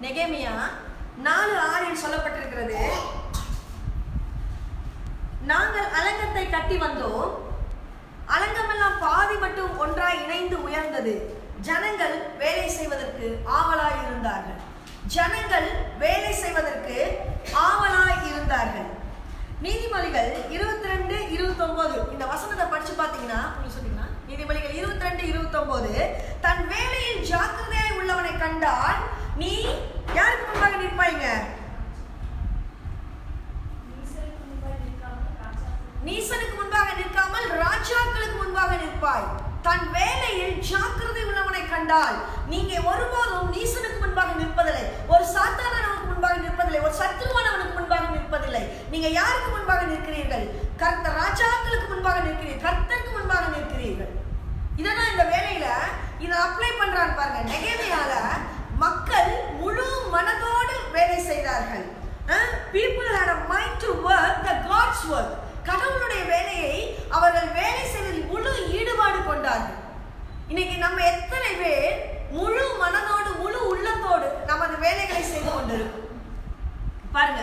நெகேமியா 4:6 சொல்லப்பட்டிருக்கிறது, நாங்கள் அலங்கத்தை கட்டி வந்தோம், அலங்கமெல்லாம் பாதி மட்டும் ஒன்றாய் இணைந்து உயர்ந்தது, ஜனங்கள் வேலை செய்வதற்கு ஆவலாய் இருந்தார்கள். ஜனங்கள் வேலை செய்வதற்கு ஆவலாய் இருந்தார்கள். நீதிமொழிகள் 22:29 இந்த வசனத்தை படிச்சு பார்த்தீங்கன்னா சொன்னீங்கன்னா, நீதிமொழிகள் 22:29 தன் வேலையில் ஜாக்கிரதையாய் உள்ளவனை கண்டால் நீ யாருக்கு முன்பாக நிற்பாய்ங்க? நீசனுக்கு முன்பாக நிற்காமல் ராஜாக்களுக்கு முன்பாக நிற்பாய். தன் வேலையில் ஜாக்கிரதை உள்ளவனை கண்டால் நீங்க ஒருபோதும் நீசனுக்கு முன்பாக நிற்பதில்லை, ஒரு சாத்தானவனுக்கு முன்பாக நிற்பதில்லை, ஒரு சத்துருவானவனுக்கு முன்பாக நிற்பதில்லை. நீங்க யாருக்கு முன்பாக நிற்கிறீர்கள்? கர்த்தர் ராஜாக்களுக்கு முன்பாக நிற்கிறீர்கள், கர்த்தருக்கு முன்பாக நிற்கிறீர்கள். இதெல்லாம் இந்த வேலையில இதை அப்ளை பண்றான்னு பாருங்க. நெகேமியால மக்கள் முழு மனதோடு வேலை செய்தார்கள். People had a mind to work the God's work. கடவுளுடைய வேலையை அவர்கள் வேலை செய்வதில் முழு ஈடுபாடு கொண்டார்கள். இன்னைக்கு நம்ம எத்தனை பேர் முழு மனதோடு முழு உள்ளத்தோடு நமது வேலைகளை செய்து கொண்டிருக்கோம் பாருங்க.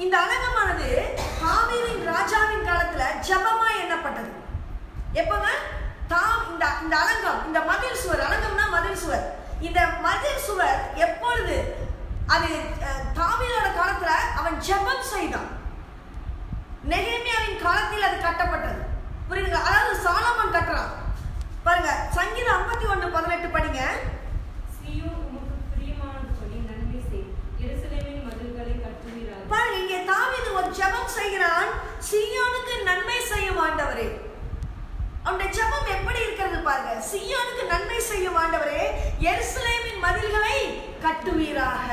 இந்த அலங்கமானது தாவீதின் ராஜாவின் காலத்துல ஜபமா எண்ணப்பட்டது. எப்பங்க? இந்த அலங்கம், இந்த மதில் சுவர், அலங்கம்னா மதில் சுவர், இந்த மதில் சுவர் எப்பொழுது அது தாவீதோட காலத்துல அவன் ஜெபம் செய்தான். நெகேமியாவின் காலத்தில் அது கட்டப்பட்டது. புரியுதுங்களா? அதாவது சாலமோன் கட்டுறான் பாருங்க. சங்கீதம் 51:18 படிங்க. பாருங்க, இங்கே தாவீது ஒரு ஜெபம் செய்கிறான், சீயோனுக்கு நன்மை செய்யும் ஆண்டவரே. அவனுடைய ஜெபம் எப்படி இருக்கிறது பாருங்க. சீயோனுக்கு நன்மை செய்யும் ஆண்டவரே, எருசலேமின் மதில்களை கட்டுவீராக,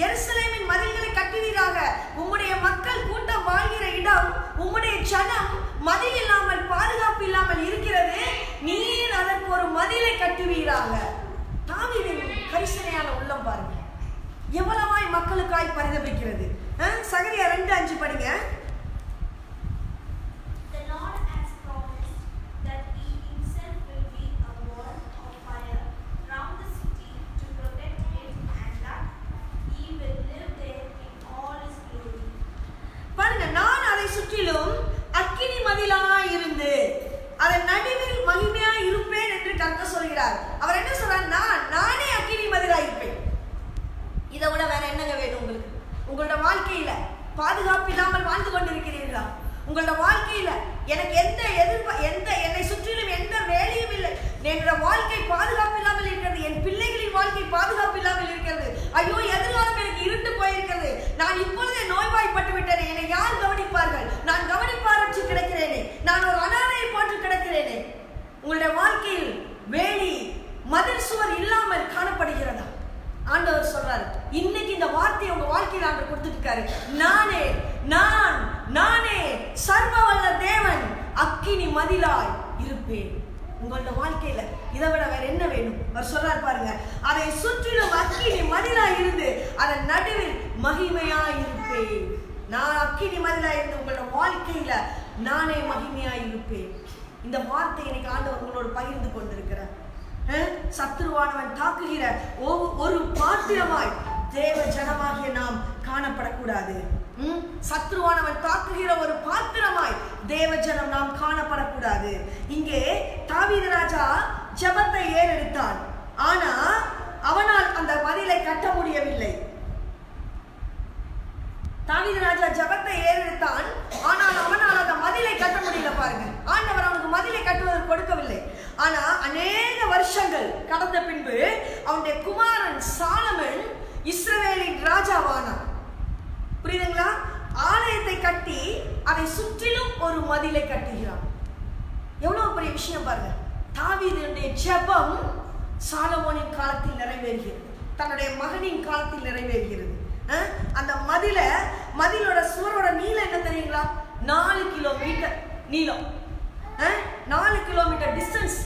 எருசலேமின் மதில்களை கட்டுவீராக. உம்முடைய மக்கள் கூட்டம் வாழ்கிற இடம், உம்முடைய ஜனம் மதில் இல்லாமல் பாதுகாப்பு இல்லாமல் இருக்கிறது, நீர் அதற்கு ஒரு மதிலை கட்டுவீராக. தாவீதின் கரிசனையான உள்ளம் பாருங்க, எவ்வளவாய் மக்களுக்காய் பரிதபிக்கிறது. சகரியா 2:5 படிங்க. அக்கினி மதிலாய் இருந்து அதன் நடுவில் மகிமையாய் இருப்பேன் என்று கர்த்தர் சொல்கிறார். அவர் என்ன சொல்றார்? நானே அக்கினி மதிலாய் இருப்பேன். இதை விட வேற என்னங்க வேணும் உங்களுக்கு? உங்களோட வாழ்க்கையில பாதுகாப்பு இல்லாமல் வாழ்ந்து கொண்டிருக்கிறீர்களா? உங்களோட வாழ்க்கையில எனக்கு என்னை சுற்றிலும் எந்த வேலையும் இல்லை, என்னோட வாழ்க்கை பாதுகாப்பு இல்லாமல் இருக்கிறது, என் பிள்ளைகளின் வாழ்க்கை பாதுகாப்பு இல்லாமல் இருக்கிறது, ஐயோ எதிர்காலம் எனக்கு இருண்டு போயிருக்கிறது, நான் இப்பொழுதே நோய்வாய்ப்பட்டு விட்டேனே, என்னை யார் கவனிப்பார்கள், நான் கவனிப்பாரற்று கிடக்கிறேனே, நான் ஒரு அனாதையை போன்று கிடக்கிறேனே. உங்களுடைய வாழ்க்கையில் வேலி மதில் சுவர் இல்லாமல் காணப்படுகிறதா? ஆண்டவர் சொல்றாரு, இன்னைக்கு இந்த வார்த்தையை உங்க வாழ்க்கையில் ஆண்டவர் கொடுத்துருக்காரு. நானே சர்வ வல்ல தேவன் அக்கினி மதிலாய் இருப்பேன். உங்களோட வாழ்க்கையில இதை விட வேற என்ன வேணும்? அவர் சொல்றாரு பாருங்க, அதை சுற்றிலும் அக்கினி மதிலாய் இருந்து அதன் நடுவில் மகிமையாய் இருப்பேன். நான் அக்கினி மதிலாய் இருந்து உங்களோட வாழ்க்கையில நானே மகிமையாய் இருப்பேன். இந்த வார்த்தை இன்னைக்கு ஆண்டவர் உங்களோடு பகிர்ந்து கொண்டிருக்கிறார். சத்துருவானவன் தாக்குகிற ஒரு பாத்திரமாய் தேவ ஜனமாகிய நாம் காணப்படக்கூடாது. சத்துருவானவன் தாக்குகிற ஒரு பாத்திரமாய் தேவ ஜனம் நாம் காணப்படக்கூடாது. இங்கே தாவீது ராஜா ஜெபத்தை ஏறெடுத்தான், ஆனா அவனால் அந்த மதிலை கட்ட முடியவில்லை. தாவீது ராஜா ஜெபத்தை ஏறெடுத்தான், ஆனால் அவனால் அந்த மதிலை கட்ட முடியல. பாருங்க, ஆண்டவர் அவனுக்கு மதிலை கட்டுவதற்கு கொடுக்கவில்லை. ஆனா அநேக வருஷங்கள் கடந்த பின்பு அவனுடைய குமாரன் சாலமன் இஸ்ரவேலின் ராஜாவானான். புரியுதுங்களா? ஆலயத்தை கட்டி அதை சுற்றிலும் ஒரு மதிலை கட்டுகிறான். எவ்வளவு பெரிய விஷயம் பாருங்க. தாவீதுடைய ஜெபம் சாலமோனின் காலத்தில் நிறைவேறுகிறது, தன்னுடைய மகனின் காலத்தில் நிறைவேறுகிறது. அந்த மதிலோட சுவரோட நீளம் என்ன தெரியுங்களா? 4 கிலோமீட்டர் நீளம், 4 கிலோமீட்டர் டிஸ்டன்ஸ்,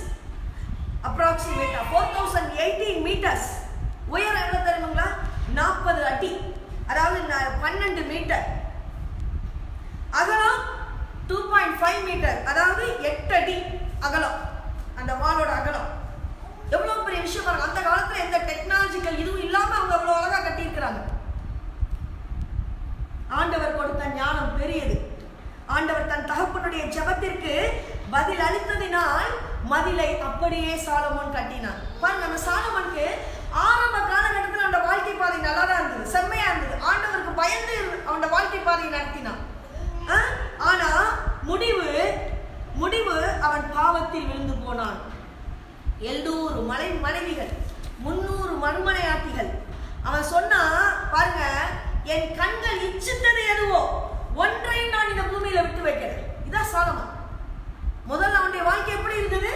அப்ராக்சிமேட்டா 4018 மீட்டர்ஸ். உயரம் எவ்வளவு தெரியுங்களா? 40 அடி, அதாவது 12 மீட்டர். அகலம் 2.5 மீட்டர், அதாவது 8 அடி அகலம். அந்த வாளோட அகலம் எவ்வளவு பெரிய விஷயம். ஜெபத்திற்கு பதில் அளித்ததினால் மதிலை அப்படியே சாலமோன் கட்டினான். பாருங்க, அந்த சாலமோனுக்கு ஆரம்ப காலகட்டத்தில் அவனோட வாழ்க்கை பாதை நல்லா தான் இருந்தது, செம்மையா இருந்தது. ஆண்டவருக்கு பயந்து அவனோட வாழ்க்கை பாதையை நடத்தினான். ஆனா முடிவு அவன் பாவத்தில் விழுந்து போனான். 700 மனைவிகள், 300 மறுமனையாட்டிகள். அவன் சொன்னா பாருங்க, என் கண்கள் இச்சித்தது எதுவோ ஒன்றையும் நான் இந்த பூமியில விட்டு வைக்கிறேன். இதான் சாலமோன். முதல்ல அவனுடைய வாழ்க்கை எப்படி இருந்தது?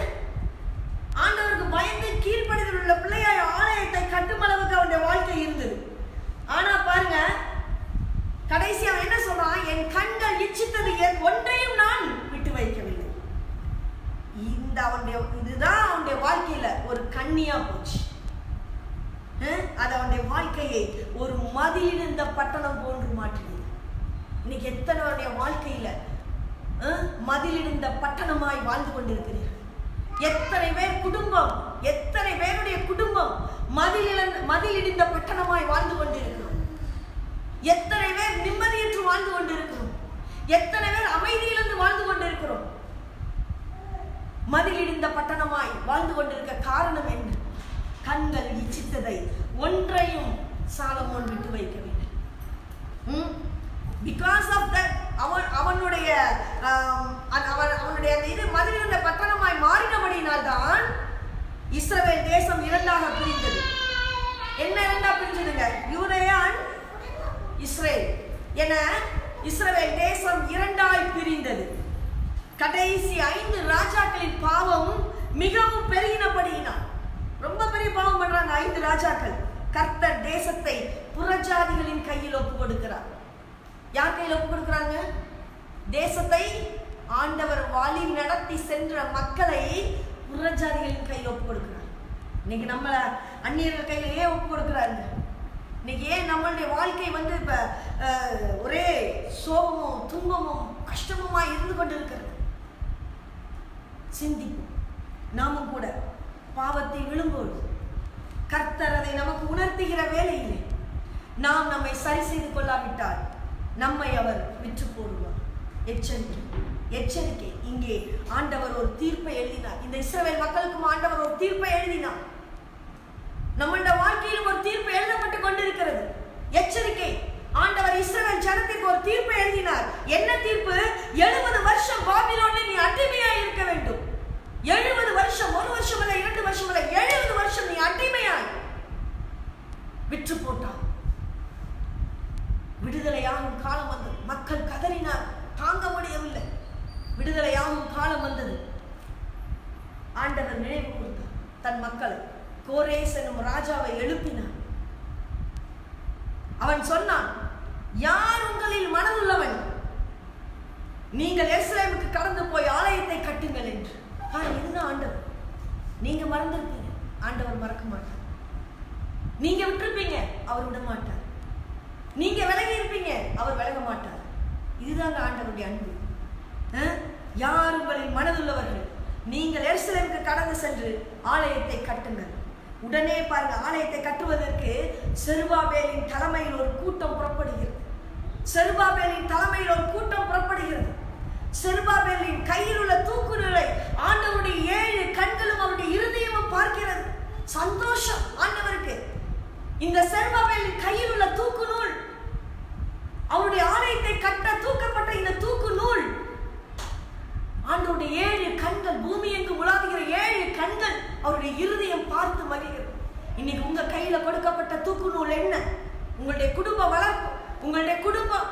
ஆண்டவருக்கு பயந்து கீழ்ப்படிதல் உள்ள பிள்ளையாய் ஆலயத்தை கட்டும் அளவுக்கு அவனுடைய வாழ்க்கை இருந்தது. ஆனா பாருங்க, கடைசி அவன் என்ன சொல்றான்? என் கண்கள் இச்சித்தது ஒன்றையும் நான் விட்டு வைக்கவில்லை. இதுதான் அவனுடைய வாழ்க்கையில ஒரு கண்ணியா போச்சு. அது அவனுடைய வாழ்க்கையை ஒரு மதிலிருந்த பட்டணம் போன்று மாற்றியது. இன்னைக்கு எத்தனை வாழ்க்கையில மதிலிருந்த பட்டணமாய் வாழ்ந்து கொண்டிருக்கிறீர்கள்? எத்தனை பேருடைய குடும்பம் மதிலிருந்த பட்டணமாய் வாழ்ந்து கொண்டிருக்கிறோம்? எத்தனை பேர் நிம்மதியற்று வாழ்ந்து கொண்டிருக்கிறோம்? எத்தனை பேர் அமைதியிலிருந்து வாழ்ந்து கொண்டிருக்கிறோம்? மதிலிருந்த பட்டணமாய் வாழ்ந்து கொண்டிருக்க காரணம் என்ன? கண்கள் இச்சித்ததை ஒன்றையும் சாலமோன் விட்டு வைக்கவில்லை. பிகாஸ் ஆஃப் தட் அவனுடைய இது மதிலிருந்த பட்டணமாய் மாறினபடியினால் தான் இஸ்ரவேல் தேசம் இரண்டாக பிரிந்தது. என்ன இரண்டா பிரிஞ்சதுங்க? யூதேயா அண்ட் இஸ்ரேல் என இஸ்ரவேல் தேசம் இரண்டாய் பிரிந்தது. கடைசி 5 ராஜாக்களின் பாவம் மிகவும் பெருகினபடியினால், ரொம்ப பெரிய பாவம் பண்றாங்க 5 ராஜாக்கள். கர்த்தர் தேசத்தை புறஜாதிகளின் கையில் ஒப்பு கொடுக்கிறார். யார் கையில் ஒப்பு கொடுக்கிறாங்க? தேசத்தை ஆண்டவர் வழி நடத்தி சென்ற மக்களை புறஜாதிகளின் கையில் ஒப்பு கொடுக்கிறார். இன்னைக்கு நம்மள அந்நியர்கள் கையில ஏன் ஒப்பு கொடுக்கிறாங்க? இன்னைக்கு ஏன் நம்மளுடைய வாழ்க்கை இப்ப ஒரே சோகமும் துன்பமும் கஷ்டமுமா இருந்து கொண்டிருக்கிறது? சிந்திப்போம். நாமும் கூட பாவத்தை விழும்போது கர்த்தர் அதை நமக்கு உணர்த்துகிற வேளையிலே நாம் நம்மை சரி செய்து கொள்ளாவிட்டால் நம்மை அவர் விற்று போடுவார். எச்சரிக்கை. இங்கே ஆண்டவர் ஒரு தீர்ப்பை எழுதினார். இந்த இஸ்ரவேல் மக்களுக்கும் ஆண்டவர் ஒரு தீர்ப்பை எழுதினார். நம்மளுடைய வாழ்க்கையிலும் ஒரு தீர்ப்பு எழுதப்பட்டு கொண்டிருக்கிறது. எச்சரிக்கை. ஆண்டவர் இஸ்ரவேல் ஜனத்திற்கு ஒரு தீர்ப்பை எழுதினார். என்ன தீர்ப்பு? 70 வருஷம் பாபிலோனில் நீ அடிமையாய் இருக்க வேண்டும். 70 வருஷம், 1 வருஷம் அல்ல, 2 வருஷம் அல்ல, 70 வருஷம் நீ அடிமையாய் விற்று போட்டார். விடுதலையாகும் காலம் வந்தது. மக்கள் கதறினார், தாங்க முடியவில்லை. விடுதலையாகும் காலம் வந்தது. ஆண்டவர் நினைவு கொடுத்தார் தன் மக்களை. கோரேஸ் என்னும் ராஜாவை எழுப்பினார். அவன் சொன்னான், யார் உங்களில் மனதுள்ளவன்? நீங்கள் எருசலேமுக்கு கடந்து போய் ஆலயத்தை கட்டுங்கள் என்று. இதுதான் ஆண்டவர். நீங்க மறந்திருப்பீங்க, ஆண்டவர் மறக்க மாட்டார். நீங்க விட்டுருப்பீங்க, அவர் விட மாட்டார். நீங்க விலகி இருப்பீங்க, அவர் விலக மாட்டார். இதுதாங்க ஆண்டவருடைய அன்பு. யார் உங்களில் மனதுள்ளவர்கள்? நீங்கள் எருசலேமுக்கு கடந்து சென்று ஆலயத்தை கட்டுங்கள். உடனே பாருங்க, ஆலயத்தை கட்டுவதற்கு செருபாபேலின் தலைமையில் ஒரு கூட்டம் புறப்படுகிறது. செருபாபேலின் கையில் உள்ள தூக்கு நூலை ஆண்டவருடைய 7 கண்களும் அவருடைய இருதயமும் பார்க்கிறது. சந்தோஷம் ஆண்டவருக்கு. இந்த செருபாபேலின் கையில் உள்ள தூக்கு நூல், அவருடைய ஆலயத்தை கட்ட தூக்கப்பட்ட இந்த தூக்கு நூல், ஆண்டவருடைய 7 கண்கள், பூமி எங்கு உலாவுகிற 7 கண்கள் அவருடைய இருதயம் பார்த்து மகிழ்கிறது. இன்னைக்கு உங்க கையில கொடுக்கப்பட்ட தூக்கு நூல் என்ன? உங்களுடைய குடும்ப வளர்ப்பு, உங்களுடைய குடும்பம்,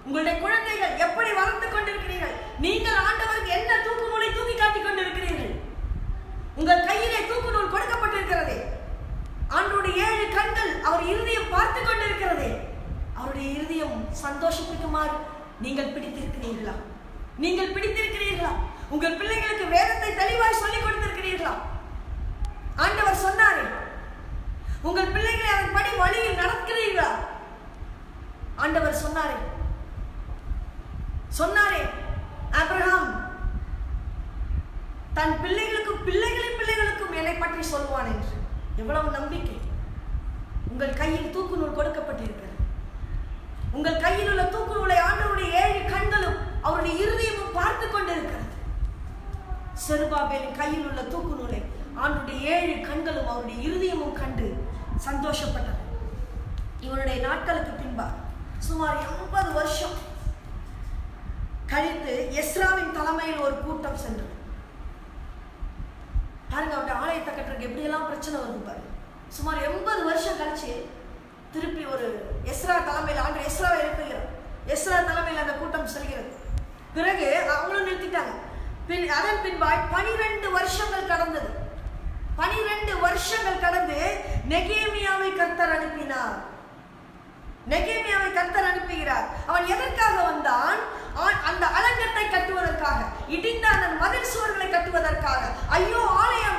உங்களுடைய குழந்தைகள் எப்படி வளர்த்து கொண்டிருக்கிறீர்கள்? நீங்கள் ஆண்டவருக்கு என்ன தூக்கு நூலை தூக்கி காட்டிக் கொண்டிருக்கிறீர்கள்? உங்கள் கையிலே தூக்கு நூல் கொடுக்கப்பட்டிருக்கிறதே. ஆண்டவருடைய 7 கண்கள் அவர் இருதயம் பார்த்து கொண்டிருக்கிறதே. அவருடைய இருதயம் சந்தோஷத்துக்குமாறு நீங்கள் பிடித்திருக்கிறீர்களா? உங்கள் பிள்ளைகளுக்கு வேதத்தை தெளிவாய் சொல்லிக் கொடுத்திருக்கிறீர்களா? ஆண்டவர் சொன்னாரே, உங்கள் பிள்ளைகளை அதன்படி வழியில் நடக்கிறீர்களா? ஆண்டவர் சொன்னாரே ஆபிரகாம் தன் பிள்ளைகளுக்கும் பிள்ளைகளுக்கும் என்னை பற்றி சொல்வான் என்று. எவ்வளவு நம்பிக்கை! உங்கள் கையில் தூக்கு நூல் கொடுக்கப்பட்டிருக்கிறது. உங்கள் கையில் உள்ள தூக்கு நூலை ஆண்டவருடைய 7 கண்களும் அவருடைய இருதயமும் பார்த்து கொண்டிருக்கிறது. செருபாபேலின் கையில் உள்ள தூக்கு நூலை அவனுடைய 7 கண்களும் அவருடைய இருதயமும் கண்டு சந்தோஷப்பட்டது. இவனுடைய நாட்களுக்கு பின்பா சுமார் 80 வருஷம் கழித்து எஸ்ராவின் தலைமையில் ஒரு கூட்டம் சென்றது. பாருங்க, அவருடைய ஆலயத்தை கட்டுறதுக்கு எப்படியெல்லாம் பிரச்சனை வருது பாருங்க. சுமார் 80 வருஷம் கழிச்சு திருப்பி ஒரு எஸ்ரா தலைமையில் ஆண்டு எஸ்ராவை எழுப்புகிறார். எஸ்ரா தலைமையில் அந்த கூட்டம் செல்கிறது. பிறகு அவங்களும் நிறுத்திட்டாங்க. அதன் பின்பாய் 12 வருஷங்கள் கடந்தது. 12 வருஷங்கள் கடந்து நெகேமியாவை கர்த்தர் அனுப்பினார். நெகேமியாவை கர்த்தர் அனுப்புகிறார். அவன் எதற்காக வந்தான்? அந்த அலங்கத்தை கட்டுவதற்காக, இடிந்த அந்த மதில் சுவர்களை கட்டுவதற்காக. ஐயோ, ஆலயம்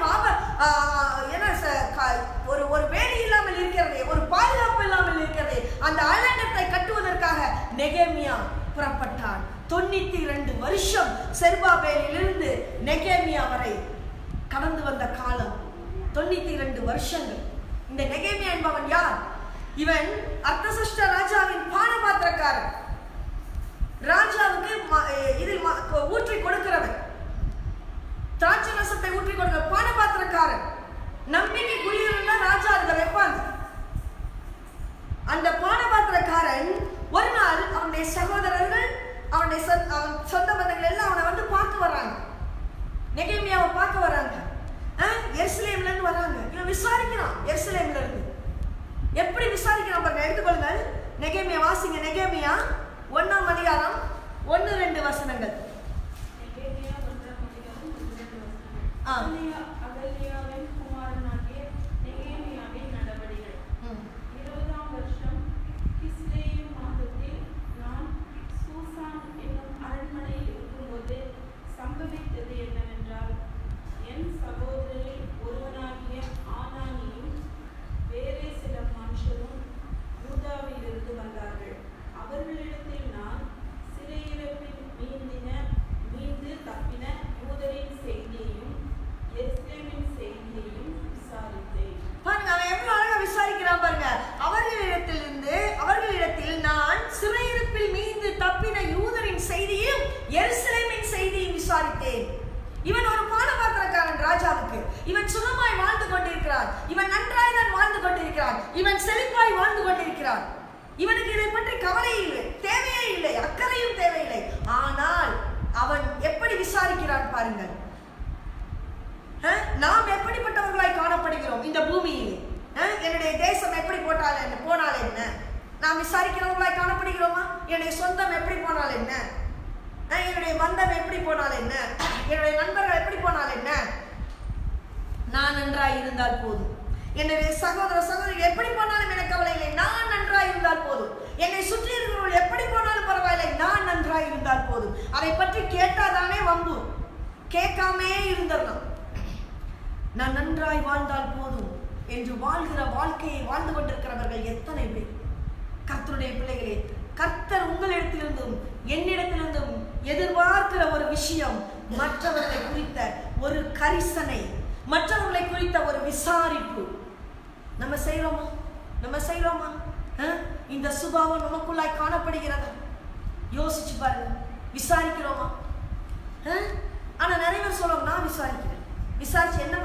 ஒரு வேலி இல்லாமல் இருக்கிறதே, ஒரு பாதுகாப்பு இல்லாமல் இருக்கிறதே, அந்த அலங்கத்தை கட்டுவதற்காக நெகேமியா புறப்பட்டான். 92 வருஷம் செருபாபேலிலிருந்து நெகேமியா வரை கடந்து வந்த காலம் 92 வருஷங்கள். இந்த நெகேமியா என்பவன் யார்? இவன் அர்தசஷ்ட ராஜாவின் பானபாத்திரக்காரன். ராஜாவுக்கு இதில் ஊற்றி கொடுக்கிறவன், திராட்சை ரசத்தை ஊற்றி கொடுக்கிற பானபாத்திரக்காரன். நம்பிக்கைக்குரியவன் ராஜா அதை வைப்பாங்க. அந்த பானபாத்திரக்காரன் ஒரு நாள் அவனுடைய சகோதரர்கள், அவனுடைய சொந்த பந்தங்கள் எல்லாம் அவனை வந்து பார்க்க வர்றாங்க. நெகேமியாவை பார்க்க வர்றாங்க. எருசலேம்ல இருந்து வர்றாங்க. இவன் விசாரிக்கிறான். எருசலேம்ல இருந்து எப்படி விசாரிக்கிறான் பாருங்க. எடுத்துக்கொள்ளுங்கள். நெகேமியா வாசிங்க. நெகேமியா 1ஆம் அதிகாரம் 1-2 வசனங்கள். அவர்களிடத்தில் நான் சிறையிருப்பில் மீண்டு தப்பின யூதரின் செய்தியும் எருசலேமின் செய்தியும் விசாரித்தேன். இவன் ஒரு பானபாத்திரக்காரன் ராஜாவுக்கு. இவன் சுகமாய் வாழ்ந்து கொண்டிருக்கிறான். இவன் நன்றாய் தான் வாழ்ந்து கொண்டிருக்கிறான். இவன் செழிப்பாய் வாழ்ந்து கொண்டிருக்கிறான். இவனுக்கு இதை பற்றி கவலை இல்லை, தேவையே இல்லை, அக்கறையும் தேவையில்லை. ஆனால் அவன் எப்படி விசாரிக்கிறான் பாருங்கள். நாம் எப்படிப்பட்டவர்களாய் காணப்படுகிறோம் இந்த பூமியில்? என்னுடைய தேசம் எப்படி போனால் என்ன? நாம் விசாரிக்கிறவர்களாய் காணப்படுகிறோமா? என்னுடைய சொந்தம் எப்படி போனால் என்ன? என்னுடைய பந்தம் எப்படி போனால் என்ன? என்னுடைய நண்பர்கள் எப்படி போனால் என்ன? நான் நன்றாய் இருந்தால் போதும். என்னுடைய சகோதர சகோதரி எப்படி போனாலும் எனக்கு கவலை இல்லை, நான் நன்றாய் இருந்தால் போதும். என்னை சுற்றி இருக்கிறவர்கள் எப்படி போனாலும் பரவாயில்லை, நான் நன்றாய் இருந்தால் போதும். அதை பற்றி கேட்டாதானே வம்பு. கேட்காமே இருந்தவன் நான் நன்றாய் வாழ்ந்தால் போதும் என்று வாழ்கிற வாழ்க்கையை வாழ்ந்து கொண்டிருக்கிறவர்கள் எத்தனை பேர்? கர்த்தருடைய பிள்ளைகளே, கர்த்தர் உங்களிடத்திலிருந்தும் என்னிடத்திலிருந்தும் எதிர்பார்க்கிற ஒரு விஷயம், மற்றவர்களை குறித்த ஒரு கரிசனை, மற்றவர்களை குறித்த ஒரு விசாரிப்பு. நம்ம செய்கிறோமா? இந்த சுபாவம் நமக்குள்ளாய் காணப்படுகிறதா? யோசிச்சு பாருங்க. விசாரிக்கிறோமா? ஆனா நிறைய பேர் சொல்லுவாங்க, நான் விசாரிக்கிறேன். விசாரிச்சு என்ன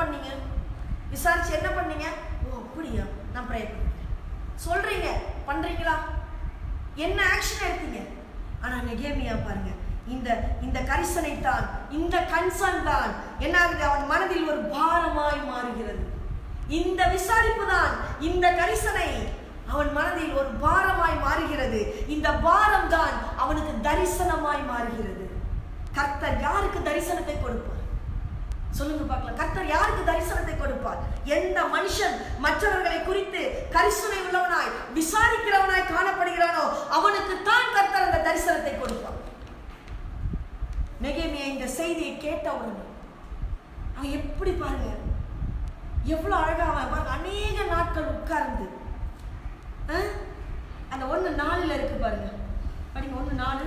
பண்ணீங்க? ஓ அப்படியா, நான் ப்ரே பண்ணுறேன் சொல்றீங்க, பண்றீங்களா? என்ன ஆக்ஷன் எடுத்தீங்க? ஆனா நெகேமியா பாருங்க, இந்த கரிசனை தான், இந்த கன்சர்ன் தான் என்ன ஆகுது? அவன் மனதில் ஒரு பாரமாய் மாறுகிறது. இந்த விசாரிப்பு தான், இந்த கரிசனை அவன் மனதில் ஒரு பாரமாய் மாறுகிறது. இந்த பாரம் தான் அவனுக்கு தரிசனமாய் மாறுகிறது. கர்த்தர் யாருக்கு தரிசனத்தை கொடுப்பார்? சொல்லுங்க பார்க்கலாம். கர்த்தர் யாருக்கு தரிசனத்தை கொடுப்பார்? எந்த மனுஷன் மற்றவர்களை குறித்து கரிசனை உள்ளவனாய் விசாரிக்கிறவனாய் காணப்படுகிறானோ அவனுக்கு தான் கர்த்தர் அந்த தரிசனத்தை கொடுப்பார். நெகேமியா இந்த செய்தியை கேட்டவுடனே அவன் எப்படி பாருங்க, எவ்வளவு அழகா அவன் அநேக நாட்கள் உட்கார்ந்து அந்த 1:4 இருக்கு பாருங்க, படிங்க. 1:4.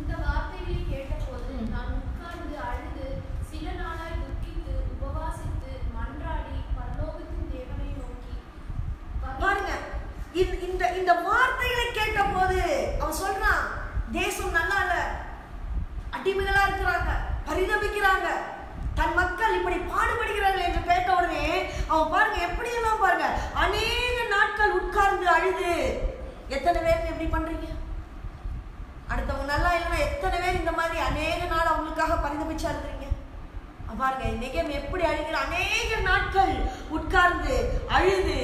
இந்த வார்த்தைகளை கேட்டபோது நான் உட்கார்ந்து அழுது சில நாளாய் துக்கித்து உபவாசித்து மன்றாடி பரலோகத்தின் தேவனை நோக்கி பாருங்க. இந்த வார்த்தைகளை கேட்ட போது அவன் சொல்றான், தேசம் நல்லா இல்ல, அடிமைகளா இருக்கிறாங்க, அவன் பாருங்க எப்படியெல்லாம் பாருங்க அநேக நாட்கள் உட்கார்ந்து அழுது. எத்தனை பேர் எப்படி பண்றீங்க? அடுத்தவங்க நல்லா இல்லைன்னா எத்தனை பேர் இந்த மாதிரி அநேக நாள் அவங்களுக்காக பரிதபிச்சு அழுதுறீங்க? பாருங்க நெகேமியா எப்படி அழுகிற, அநேக நாட்கள் உட்கார்ந்து அழுது,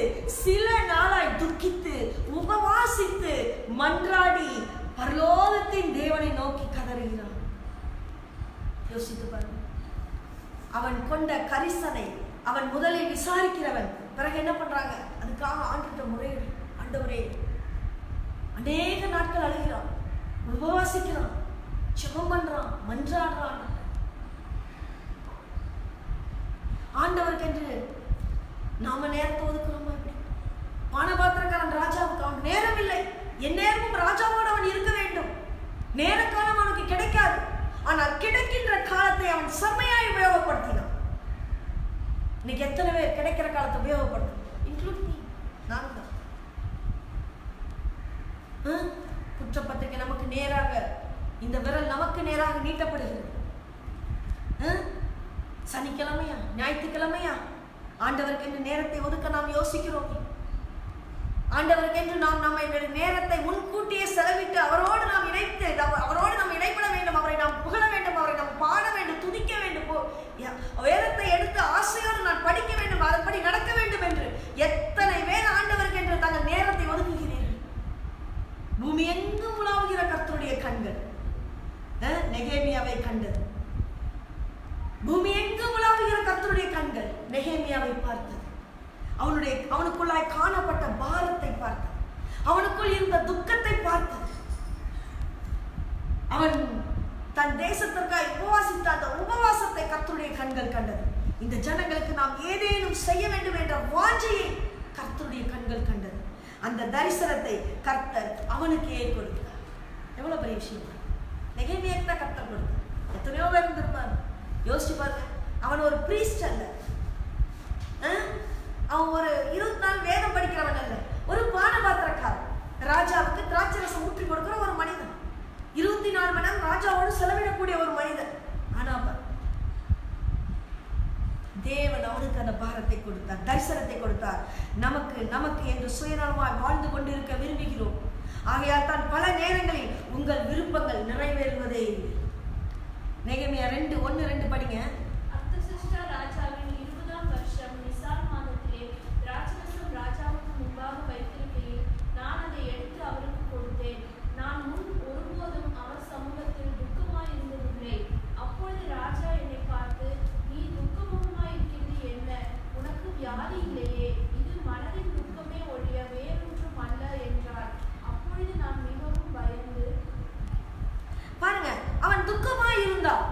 சில நாளாய் துக்கித்து, உபவாசித்து, மன்றாடி பரலோகத்தின் தேவனை நோக்கி கதறுகிறான். யோசித்து பாருங்க. அவன் கொண்ட கரிசனை, அவன் முதலில் விசாரிக்கிறவன், பிறகு என்ன பண்றாங்க? அதுக்காக ஆண்டுகிட்ட முறையிடு. ஆண்டவரே, அநேக நாட்கள் அழுகிறான், உபவாசிக்கிறான், ஜெபம் பண்றான், மன்றாடுறான். ஆண்டவருக்கு என்று நாம நேரத்தை ஒதுக்குறோமா? இப்படி பானபாத்திரக்காரன் ராஜாவுக்கு அவன் நேரம் இல்லை. என் நேரமும் ராஜாவோடு அவன் இருக்க வேண்டும். நேர காலம் அவனுக்கு கிடைக்காது. ஆனால் கிடைக்கின்ற காலத்தை அவன் செம்மையாய் உபயோகப்படுத்தினான். இன்னைக்கு எத்தனை பேர் கிடைக்கிற காலத்தை உபயோகப்படுத்தும்? இன்க்ளூட் மீ, நான் தான். குற்றப்பத்திரிகை நமக்கு நேராக, இந்த விரல் நமக்கு நேராக நீட்டப்படுகிறது. சனிக்கிழமையா, ஞாயிற்றுக்கிழமையா ஆண்டவருக்கு என்று நேரத்தை ஒதுக்க நாம் யோசிக்கிறோம். ஆண்டவருக்கு என்று நாம் நம்முடைய நேரத்தை முன்கூட்டியே செலவிட்டு அவரோடு நாம் இணைத்து, அவரோடு நாம் இடைப்பட வேண்டும், அவரை நாம் புகழ வேண்டும், அவரை நாம் பாட வேண்டும், துதிக்க வேண்டும், வேதத்தை எடுத்து ஆசையோடு நான் படிக்க வேண்டும், அதன்படி நடக்க வேண்டும் என்று எத்தனை பேர் ஆண்டவருக்கு என்று தங்கள் நேரத்தை ஒதுக்குகிறீர்கள்? பூமி எங்கும் உலாவுகிற கர்த்தருடைய கண்கள் நெகேமியாவை கண்டது. பூமி எங்கும் உலாவுகிற கர்த்தருடைய கண்கள் நெகேமியாவை பார்த்தது. அவனுக்குள்ளாய் காணப்பட்ட பாரத்தை பார்த்தது. அவனுக்குள் இருந்த துக்கத்தை பார்த்தது. அவன் தன் தேசத்திற்காக உபவாசித்த அந்த உபவாசத்தை கர்த்தருடைய கண்கள் கண்டது. இந்த ஜனங்களுக்கு நாம் ஏதேனும் செய்ய வேண்டும் என்ற வாஞ்சையை கர்த்தருடைய கண்கள் கண்டது. அந்த தரிசனத்தை கர்த்தர் அவனுக்கே கொடுத்தார். எவ்வளவு பெரிய விஷயம்! நெகேமியாவுக்கு தான் கர்த்தர் கொடுத்தார். எத்தனையோ பேர் இருந்திருப்பார். யோசிச்சு பாருங்க. அவன் ஒரு பிரீஸ்ட் அல்ல, அவன் ஒரு 20 நாள் வேதம் படிக்கிறவன் அல்ல, ஒரு பானபாத்திரக்காரன். ராஜாவுக்கு திராட்சரசம் ஊற்றி கொடுக்கிற ஒரு மனிதன், 24 மணி நேரம் ராஜாவோடு செலவிடக்கூடிய ஒரு மனிதன். ஆனா தேவன் அவனுக்கு அந்த பாரத்தை கொடுத்தார், தரிசனத்தை கொடுத்தார். நமக்கு என்று சுயநலமாய் வாழ்ந்து கொண்டிருக்க விரும்புகிறோம். ஆகையால் தான் பல நேரங்களில் உங்கள் விருப்பங்கள் நிறைவேறுவதே இல்லை. நெகேமியா 2:1-2 படிங்க. அர்தசஷ்டா ராஜாவின் 20ஆம் வருஷம் நிசான் மாதத்திலே திராட்சரசம் ராஜாவுக்கு முன்பாக வைத்திருக்கையில் நான் அதை எடுத்து அவருக்கு கொடுத்தேன். நான் முன் ஒருபோதும் அவர் சமூகத்தில் துக்கமாயிருந்ததில்லை. அப்பொழுது ராஜா என்னை பார்த்து, நீ துக்கமுகமாயிருக்கிறது என்ன? உனக்கு வியாதி இல்லையே, இது மனதின் துக்கமே ஒழிய வேறொன்றும் அல்ல என்றார். அப்பொழுது நான் மிகவும் பயந்து. பாருங்க, அவன் துக்கமா இருந்தான்,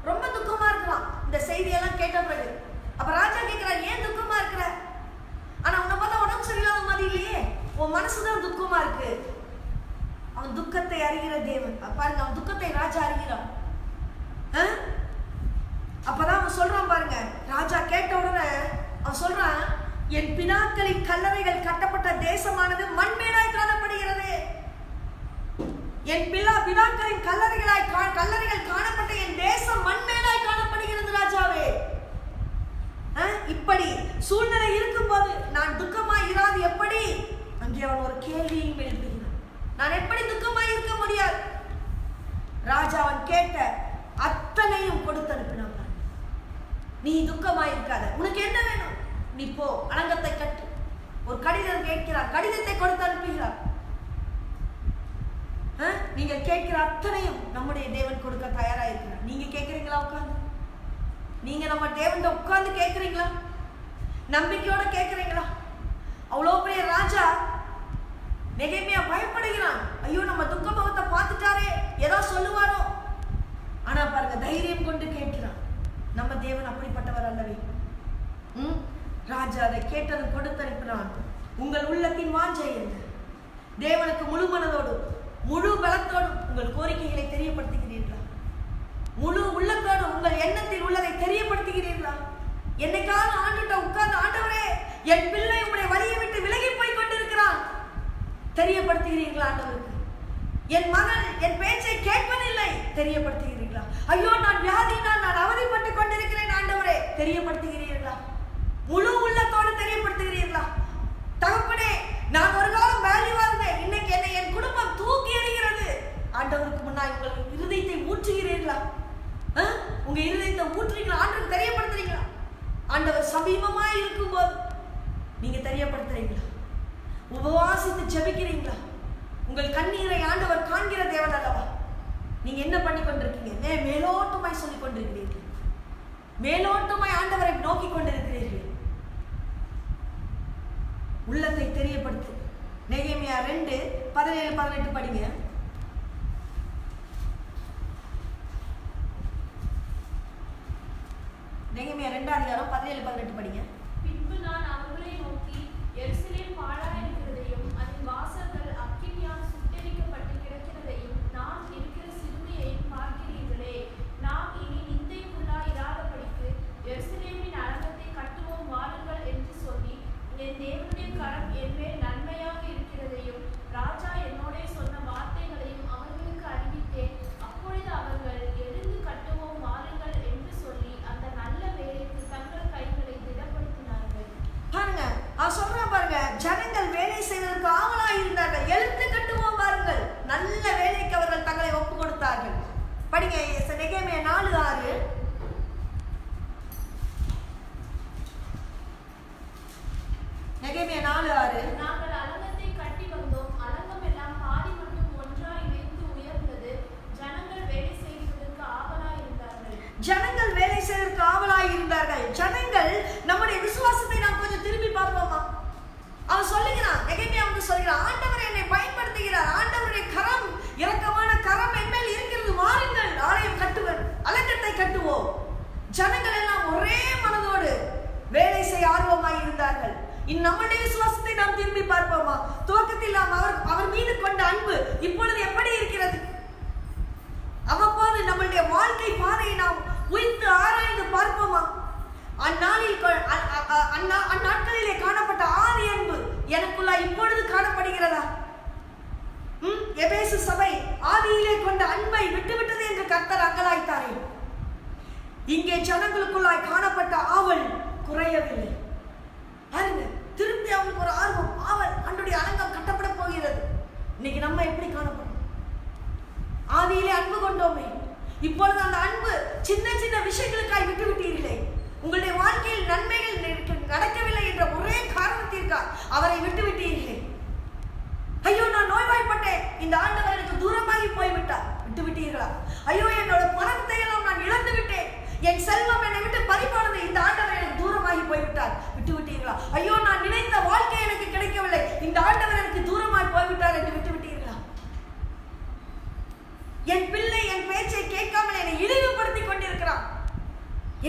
ரொம்ப துக்கமா இருக்கலாம். இந்த செய்தியெல்லாம் கேட்ட பிறகு அப்ப ராஜா கேட்கிறார், ஏன் துக்கமா இருக்கிற? ஆனா உன்னை பார்த்தா உடம்பு சரியில்லாத மாதிரி இல்லையே, உன் மனசுதான் துக்கமா இருக்கு. அவன் துக்கத்தை அறிகிற தேவன். பாருங்க, அவன் துக்கத்தை ராஜா அறிகிறான். அப்பதான் அவன் சொல்றான் பாருங்க. ராஜா கேட்ட உடனே அவன் சொல்றான், என் பிதாக்களின் கல்லறைகள் கட்டப்பட்ட தேசமானது மண்மேடாய் காணப்படுகிறது. என் பிதாக்களின் கல்லறைகள் காணப்பட்ட என் தேசம் மண்மேடாய் காணப்படுகிறது ராஜாவே. இப்படி சூழ்நிலை இருக்கும்போது நான் துக்கமாய் இராது எப்படி? அங்கே அவன் ஒரு கேள்வியும் எழுப்புகிறான். நான் எப்படி துக்கமாய் இருக்க முடியாது? ராஜா அவன் கேட்ட அத்தனையும் கொடுத்து அனுப்பினான். நீ துக்கமாய் இருக்காத, உனக்கு என்ன வேணும்? நீ போ, அலங்கத்தை கட்டு. ஒரு கடிதம் கேட்கிறார், கடிதத்தை கொடுத்து அனுப்புகிறார். நீங்க கேட்கிற அத்தனையும் நம்முடைய தேவன் கொடுக்க தயாரா இருக்கிறார். நீங்க கேட்கிறீங்களா? உட்கார்ந்து நீங்க நம்ம தேவன் உட்கார்ந்து கேட்கிறீங்களா? நம்பிக்கையோட கேட்கிறீங்களா? அவ்வளவு பெரிய ராஜா நெகேமியா பயப்படுகிறான். ஐயோ, நம்ம துக்க முகத்தை பார்த்துட்டாரே, ஏதோ சொல்லுவாரோ. ஆனா பாருங்க, தைரியம் கொண்டு கேட்கிறான். நம்ம தேவன் அப்படிப்பட்டவர் அல்லவே. ராஜா அதை கேட்டது கொடுத்து அனுப்பினான். உங்கள் உள்ளத்தின் வாஞ்சை என்ன? தேவனுக்கு முழு மனதோடு முழு பலத்தோடு உங்கள் கோரிக்கைகளை தெரியப்படுத்துகிறீர்களா? முழு உள்ளத்தோடு உங்கள் எண்ணத்தில் உள்ளதை தெரியப்படுத்துகிறீர்களா? என்னைக்கான ஆண்டுகிட்ட உட்கார்ந்து, ஆண்டவரே, என் பிள்ளை உங்களுடைய வழியை விட்டு விலகி போய் கொண்டிருக்கிறான், தெரியப்படுத்துகிறீர்களா? ஆண்டவருக்கு, என் மகன் என் பேச்சை கேட்பதில்லை, தெரியப்படுத்துகிறீர்களா? ஐயோ, நான் வியாதியினால் நான் அவதிப்பட்டு கொண்டிருக்கிறேன், ஆண்டவரே, தெரியப்படுத்துகிறீர்களா? முழு உள்ளத்தோடு தெரியப்படுத்துகிறீர்களா? தகப்பனே, நான் ஒரு காலம் வேல்யூவா இருந்தேன், இன்னைக்கு என்னை என் குடும்பம் தூக்கி எறிகிறது. ஆண்டவருக்கு முன்னாடி உங்கள் இருதயத்தை ஊற்றுகிறீர்களா? உங்க இருதயத்தை ஊற்றுறீங்களா? ஆண்டவருக்கு தெரியப்படுத்துறீங்களா? ஆண்டவர் சமீபமாய் இருக்கும்போது நீங்க தெரியப்படுத்துறீங்களா? உபவாசித்து ஜெபிக்கிறீங்களா? உங்கள் கண்ணீரை ஆண்டவர் காண்கிற தேவன் அல்லவா? நீங்க என்ன பண்ணி கொண்டிருக்கீங்க? மேலோட்டமாய் சொல்லிக் கொண்டிருக்கிறீர்கள், மேலோட்டமாய் ஆண்டவரை நோக்கி கொண்டிருக்கிறீர்கள். உள்ளத்தை தெரியப்படுத்து. நெகேமியா 2:17-18 படிங்க. நெகேமியா 2:17-18 படிங்க. பின்பு நான் அவர்களை நோக்கி, எருசலேம் பாழாயிருக்கிறதையும் அதன் வாசல்கள் அக்கினியால் சுட்டெரிக்கப்பட்டு கிடக்கிறதையும் நான் இருக்கிற சிறுமையையும் பார்க்கிறீர்களே. நாம் இனி நிந்தைக்குள்ளாய் இராதபடிக்கு எருசலேமின் அலங்கத்தை கட்டுவோம் வாருங்கள் என்று சொல்லி என் தேவனுடைய கரம் என்மேல் நன்மையாக இருக்கிறதையும் ராஜா என்னோடே சொன்ன வார்த்தைகளையும் அவர்களுக்கு அறிவித்தேன். அப்பொழுது அவர்கள் எழுந்து கட்டுவோம் வாருங்கள் என்று சொல்லி அந்த நல்ல வேலைக்கு தங்கள் கைகளை திடப்படுத்தினார்கள். பாருங்க, சொல்றேன் பாருங்க, ஜனங்கள் வேலை செய்வதற்கு ஆவலாய் இருந்தார்கள். எழுந்து கட்டுவோம் வாருங்கள். நல்ல வேலைக்கு அவர்கள் தங்களை ஒப்பு கொடுத்தார்கள். படிங்க நெகேமியா 4:6. நெகேமியா 4:6. நாங்கள் அலங்கத்தை கட்டி வந்தோம், அலங்கம் எல்லாம் பாதி மட்டும் ஒன்றாய் இணைந்து உயர்ந்தது. ஜனங்கள் வேலை செய்வதற்கு ஆவலாய் இருந்தார்கள். ஜனங்கள் வேலை செய்வதற்கு ஆவலாய் இருந்தார்கள். ஜனங்கள் நம்முடைய விசுவாசத்தை நாம் கொஞ்சம் திரும்பி பார்ப்போமா? அவன் சொல்லுகிறான், நெகேமியா வந்து சொல்கிறான், ஆண்டவர் என்னை பயன்படுத்துகிறார், ஆண்டவருடைய கரம், இரக்கமான கரம் என் மேல் இருக்கிறது, வாருங்கள் ஆலயம் கட்டுவர், அலங்கத்தை கட்டுவோம். ஜனங்கள் எல்லாம் ஒரே மனதோடு வேலை செய்ய ஆர்வமாய் இருந்தார்கள். நம்முடைய விசுவாசத்தை நாம் திரும்பி பார்ப்போமா? துவக்கத்தில் நாம் அவர் மீது கொண்ட அன்பு இப்பொழுது எப்படி இருக்கிறது? அவ்வப்போது நம்மளுடைய வாழ்க்கை பாதையை நாம் உய்த்து ஆராய்ந்து பார்ப்போமா? அந்நாட்களிலே காணப்பட்ட ஆதி அன்பு எனக்குள்ள இப்பொழுது காணப்படுகிறதா? எபேசு சபை ஆதியிலே கொண்ட அன்பை விட்டுவிட்டது என்று கர்த்தர் அங்கலாய்த்தாரே. இங்கே ஜனங்களுக்குள்ளாய் காணப்பட்ட ஆவல் குறையவில்லை. பாருங்க, திரும்பி அவங்களுக்கு ஒரு ஆர்வம், ஆவல், ஆண்டுடைய அலங்கம் கட்டப்பட போகிறது. இன்னைக்கு நம்ம எப்படி காணப்படும்? ஆதியிலே அன்பு கொண்டோமே, இப்பொழுது அந்த அன்பு சின்ன சின்ன விஷயங்களுக்காய் விட்டு விட்டீர்களே. உங்களுடைய வாழ்க்கையில் நன்மைகள் நடக்கவில்லை என்ற ஒரே காரணத்திற்காக அவரை விட்டு விட்டீர்களே. ஐயோ, நான் நோய்வாய்ப்பட்டேன், இந்த ஆண்டவர் எனக்கு தூரமாகி போய்விட்டார், விட்டு விட்டீர்களா? ஐயோ, என்னோட பணத்தை எல்லாம் நான் இழந்து விட்டேன், என் செல்வம் என்னை விட்டு பறிபோனது, இந்த ஆண்டவர் எனக்கு தூரமாகி போய்விட்டார், விட்டு விட்டீர்களா? ஐயோ, நான் நினைத்த வாழ்க்கை எனக்கு கிடைக்கவில்லை, இந்த ஆண்டவர் எனக்கு தூரமாய் போய்விட்டார் என்று விட்டு விட்டீர்களா? என் பிள்ளை என் பேச்சை கேட்காமல் என்னை இழிவுபடுத்திக் கொண்டிருக்கிறான்,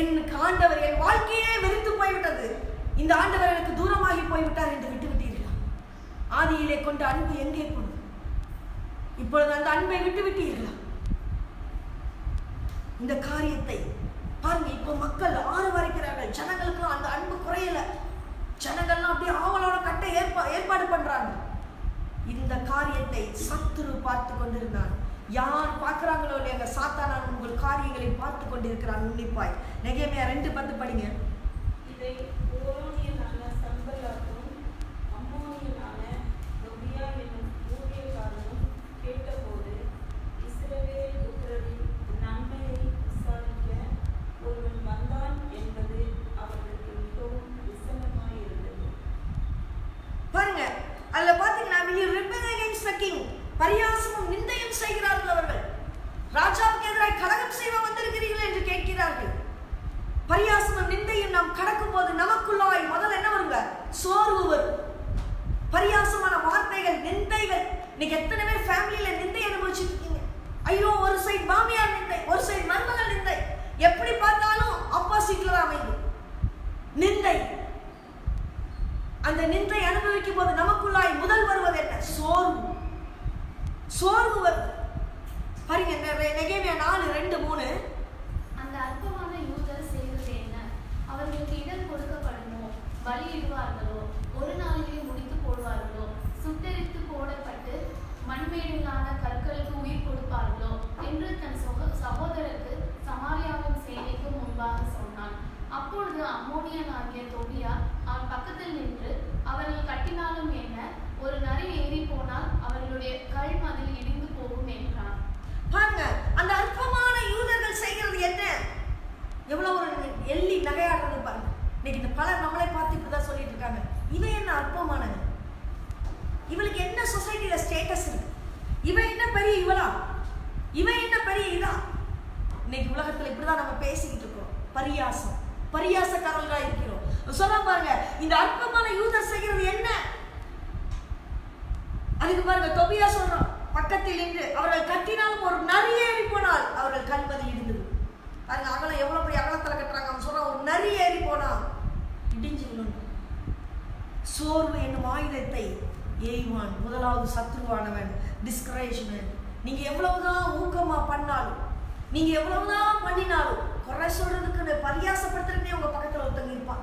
எனக்கு ஆண்டவர், என் வாழ்க்கையே வெறுத்து போய்விட்டது, இந்த ஆண்டவர் எனக்கு தூரமாகி போய்விட்டார் என்று விட்டு விட்டீர்களா? ஆதியிலே கொண்ட அன்பு எங்கே போனது? இப்பொழுது அந்த அன்பை விட்டு விட்டீர்களா? இந்த காரியத்தை பாருங்க, இப்போ மக்கள் வரைக்கிறார்கள், ஜனங்களுக்கு அந்த அன்பு குறையல, ஜனங்கள்லாம் அப்படியே ஆவலோட கட்ட ஏற்பாடு பண்றாங்க. இந்த காரியத்தை சத்துரு பார்த்து கொண்டிருந்தான். யார் பார்க்கிறாங்களோ இல்லையா, சாத்தானான் உங்கள் காரியங்களை பார்த்து கொண்டிருக்கிறான் உன்னிப்பாய். நெகேமியா 2:10 படிங்க. இதை ஓரோனியனான சன்பல்லாத்தும் அம்மோனியனான தொபியா என்னும் ஊழியக்காரனும் கேட்டபோது, இஸ்ரவேல் புத்திரரின் நன்மையை விசாரிக்க ஒருவன் வந்தான் என்பது அவர்களுக்கு மிகவும் விசனமாயிருந்தது. பாருங்க, அதுல பாத்தீங்கன்னா, will you rebel against the king? பரியாசமும் நிந்தையும் செய்கிறார்கள் அவர்கள். ராஜாவுக்கு எதிராக கலகம் செய்ய வந்திருக்கிறீர்கள் என்று கேட்கிறார்கள். பரியாசமும் நிந்தையும் நாம் கடக்கும் போது நமக்குள்ளாய் முதல்ல என்ன வருங்க? சோர்வு வரும். பரியாசமான வார்த்தைகள், நிந்தைகள். இன்னைக்கு எத்தனை பேர் ஃபேமிலியில நிந்தை அனுபவிச்சுட்டு இருக்கீங்க? ஐயோ, ஒரு சைடு மாமியார் நிந்தை, ஒரு சைடு மருமகள் நிந்தை, எப்படி பார்த்தாலும் ஆப்போசிட்ல தான் அமைது நிந்தை. அந்த நிந்தை அனுபவிக்கும் போது நமக்குள்ளாய் முதல் வருவது என்ன? சோர்வு வருது. பாருங்க, நெகேமியா 4:2-3. அந்த அற்பமான யூதர் செய்வது என்ன? அவர்களுக்கு இடம் கொடுக்கப்படுமோ? பலியிடுவார்களோ? ஒரு நாளிலே முடித்து போடுவார்களோ? சுட்டெரித்து போடப்பட்டு மண்மேடிலான கற்களுக்கு உயிர் கொடுப்பார்களோ என்று தன் சகோதரருக்கு சமாரியாவின் சேனைக்கு முன்பாக சொன்னான். அப்பொழுது அம்மோனியனாகிய மகனாகிய தொபியா அவன் பக்கத்தில் நின்று, அவர்கள் கட்டினாலும் என்ன, ஒரு நரி ஏறி போனால் அவர்களுடைய கல் மதில் இடிந்து போகும் என்றான். பாருங்க, அந்த அற்பமான யூதர்கள் செய்கிறது என்ன? எவ்வளவு ஒரு எள்ளி நகையாடுறது பாருங்க. இன்னைக்கு இந்த பலர் நம்மளை பார்த்து இப்படிதான் சொல்லிட்டு இருக்காங்க, இவன் என்ன அற்பமானவன், இவளுக்கு என்ன சொசைட்டில ஸ்டேட்டஸ் இருக்கு, இவன் என்ன பெரிய இவளா, இவன் என்ன பெரிய இதா. இன்னைக்கு உலகத்துல இப்படிதான் நம்ம பேசிக்கிட்டு இருக்கோம். பரியாசக்காரர்களா இருக்கிறோம். சொல்ல பாருங்க, இந்த அற்பமான யூதர் செய்கிறது என்ன? அதுக்கு பாருங்க, தொபியா சொல்றான், பக்கத்தில் நின்று அவர்கள் கட்டினாலும் ஒரு நரி ஏறி போனால் அவர்கள் கல்மதில் இடிந்து பாருங்க. அகலம் எவ்வளவு பெரிய அகலத்துல கட்டுறாங்க. அவன் சொல்றான், ஒரு நரி ஏறி போனா இடிஞ்சு விழும். சோர்வு என்னும் ஆயுதத்தை ஏய்வான் முதலாவது சத்ருவானவன், டிஸ்கரேஜ்மெண்ட். நீங்க எவ்வளவுதான் ஊக்கமா பண்ணாலும், நீங்க எவ்வளவுதான் பண்ணினாலும், குறை சொல்றதுக்கு பரியாசப்படுத்துறதுனே உங்க பக்கத்துல ஒருத்தங்க இருப்பான்.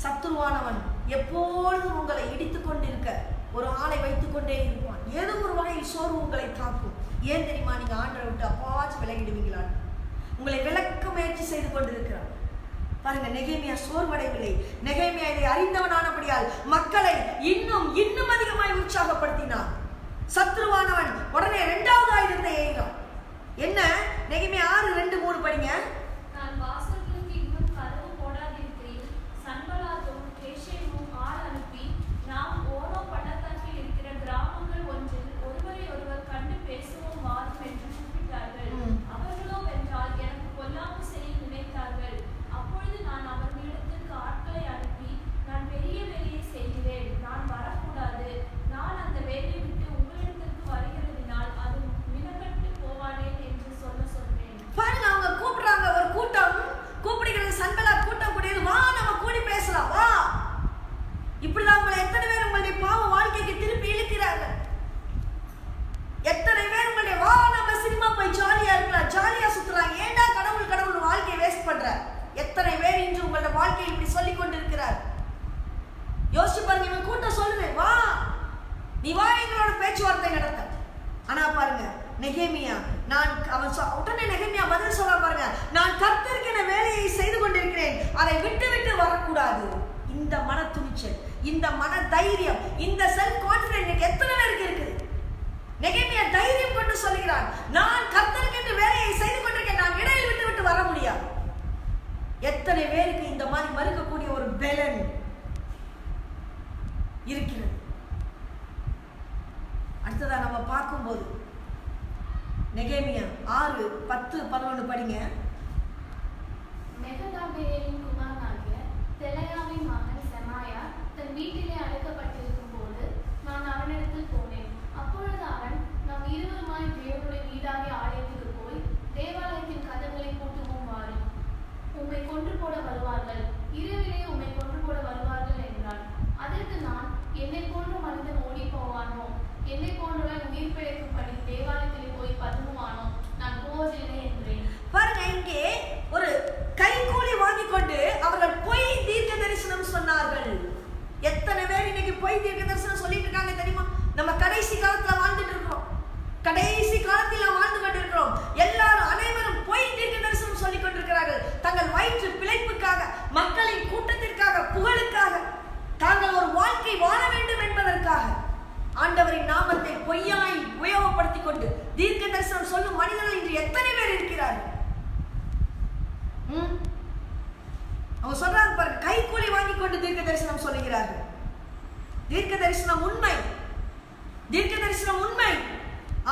சத்ருவானவன் எப்பொழுதும் உங்களை இடித்து கொண்டிருக்க ஒரு ஆளை வைத்துக் கொண்டே இருப்பான். ஏதோ ஒரு வகையில் சோர்வு உங்களை தாக்கும். ஏன் தெரியுமா? நீங்க ஆண்டரை விட்டு அப்பாச்சும் விலகிடுவீங்களா? உங்களை விளக்க முயற்சி செய்து கொண்டிருக்கிறார். பாருங்க, நெகேமியா சோர்வடைவில்லை. நெகேமியா இதை அறிந்தவனானபடியால் மக்களை இன்னும் அதிகமாய் உற்சாகப்படுத்தினான். சத்ருவானவன் உடனே 2வது ஆயுதத்தை எய்தான். என்ன? நெகேமியா 6:2-3 படிங்க. நான் வாசல்களுக்கு இன்னும் கதவு போடாதிருக்கிறேன். சன்பலாத்தும் கேஷேமும் ஆள் அனுப்பி, நாம் ஓரோ பள்ளத்தாக்கில் இருக்கிற கிராமங்கள் ஒன்றில் ஒருவரை ஒருவர் கண்டு பேசுவோம் வாரும் என்று கூப்பிட்டார்கள். அவர்களோ வென்றால் எனக்கு கொல்லாமல் செய்ய நினைத்தார்கள். அப்பொழுது நான் அவர்களிடத்திற்கு ஆட்களை அனுப்பி, நான் பெரிய வேலையை செய்கிறேன், நான் வரக்கூடாது, நான் அந்த வேலையை விட்டு உங்களிடத்திற்கு வருகிறதினால் அது மினக்கட்டு போவானேன் என்று சொன்னேன். பாருங்க, அவங்க கூப்பிடுறாங்க. ஒரு கூட்டம் கூப்பிடுகிறது. சன்பலாத் கூட்டம் கூடியது. வா, நம்ம கூடி பேசலாம், வா. இப்படிதான் உங்களை எத்தனை பேர் உங்களுடைய பாவ வாழ்க்கைக்கு திருப்பி இழுக்கிறார்கள். எத்தனை பேர் உங்களுடைய வா நம்ம சினிமா போய் ஜாலியா இருக்கலாம், ஜாலியா சுத்தலாம், ஏண்டா கடவுள் வாழ்க்கையை வேஸ்ட் பண்ற. எத்தனை பேர் இன்று உங்களோட வாழ்க்கையை இப்படி சொல்லிக் கொண்டிருக்கிறார். யோசிச்சு பாருங்க. இவன் கூட்டம் சொல்லுது, வா, நீ வா, எங்களோட பேச்சுவார்த்தை நடத்த. ஆனா பாருங்க, நெகேமியா உடனே நெகேமியா பதில் சொல்ல பாருங்க, நான் கர்த்தருக்கென வேலையை செய்து கொண்டிருக்கிறேன், அதை விட்டு வரக்கூடாது. இந்த மன துணிச்சல், இந்த மன தைரியம், இந்த செல்ஃப் கான்பிடன்ஸ் எத்தனை பேருக்கு இருக்குது? நெகேமியா தைரியம் கொண்டு சொல்கிறான், நான் கர்த்தருக்கென வேலையை செய்து கொண்டிருக்கேன், நான் இடையில் விட்டு வர முடியாது. எத்தனை பேருக்கு இந்த மாதிரி மறுக்கக்கூடிய ஒரு பெலன் இருக்கிறது? அடுத்ததா நம்ம பார்க்கும்போது நெகேமியா 6:10-11 படிங்க. மெகதாபேலின் குமாரனாகிய தெலாயாவின் மகன் செமாயா தன் வீட்டிலே அடைக்கப்பட்டிருக்கும் போது நான் அவனிடத்தில் போனேன். அப்பொழுது அவன், நாம் இருவருமாய் தேவனுடைய வீடாகிய ஆலயத்துக்கு போய் தேவாலயத்தின் கதவுகளை பூட்டுவோம் வாரும், உம்மை கொன்று போட வருவார்கள், இரவிலே உம்மை கொன்று போட வருவார்கள் என்றான். அதற்கு நான், என்னை போன்ற மனிதன் ஓடி போவானோ, என்னை போன்றவன் உயிர் பிழைக்கும்படி தேவாலயத்திலே போய் பதுங்குவானோ, நான் போவதில்லை என்றேன். பாருங்க, இங்கே ஒரு கைக்கூலி வாங்கி கொண்டு அவர்கள் பொய் தீர்க்க தரிசனம் சொன்னார்கள். எத்தனை பேர் இன்னைக்கு பொய் தீர்க்க தரிசனம் சொல்லிட்டு இருக்காங்க தெரியுமா? நம்ம கடைசி காலத்துல வாழ்ந்துட்டு இருக்கிறோம். கடைசி காலத்தில் வாழ்ந்து கொண்டிருக்கிறோம். எல்லாரும் அனைவரும் பொய் தீர்க்க தரிசனம் சொல்லிக் கொண்டிருக்கிறார்கள். தங்கள் வயிற்று பிழைப்புக்காக, மக்களின் கூட்டத்திற்காக, புகழுக்காக, தாங்கள் ஒரு வாழ்க்கை வாழ வேண்டும் என்பதற்காக ஆண்டவரின் நாமத்தை பொய்யாய் உபயோகப்படுத்திக் கொண்டு தீர்க்க தரிசனம் சொல்லும் மனிதர்கள் இன்று எத்தனை பேர் இருக்கிறார்கள்? அவங்க சொல்றாங்க பாருங்க, கைக்கூலி வாங்கி கொண்டு தீர்க்க தரிசனம் சொல்லுகிறார்கள். தீர்க்க தரிசனம் உண்மை, தீர்க்க தரிசனம் உண்மை.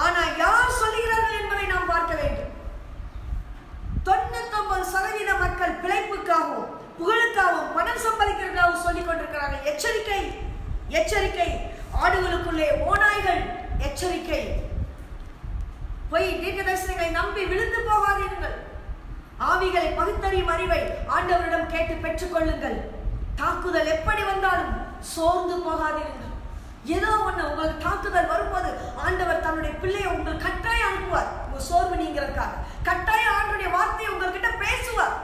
ஆனா யார் சொல்லுகிறார்கள் என்பதை நாம் பார்க்க வேண்டும். 99% மக்கள் பிழைப்புக்காகவும் புகழுக்காகவும் பணம் சம்பாதிக்கிறதுக்காகவும் சொல்லிக் கொண்டிருக்கிறார்கள். எச்சரிக்கை, எச்சரிக்கை. ஆடுகளுக்குள்ளே ஓநாய்கள், எச்சரிக்கை. பொய் தீர்க்க தரிசனங்களை நம்பி விழுந்து போகாதீர்கள். ஆவிகளை பகுத்தறியும் அறிவை ஆண்டவரிடம் கேட்டு பெற்றுக் கொள்ளுங்கள். தாக்குதல் எப்படி வந்தாலும் சோர்ந்து போகாதீர்கள். ஏதோ ஒண்ணு உங்களுக்கு தாக்குதல் வரும்போது ஆண்டவர் தன்னுடைய பிள்ளையை உங்கள் கட்டாயம் அனுப்புவார். உங்க சோர்வு நீங்கிறதுக்காக கட்டாயம் ஆண்டுடைய வார்த்தையை உங்ககிட்ட பேசுவார்.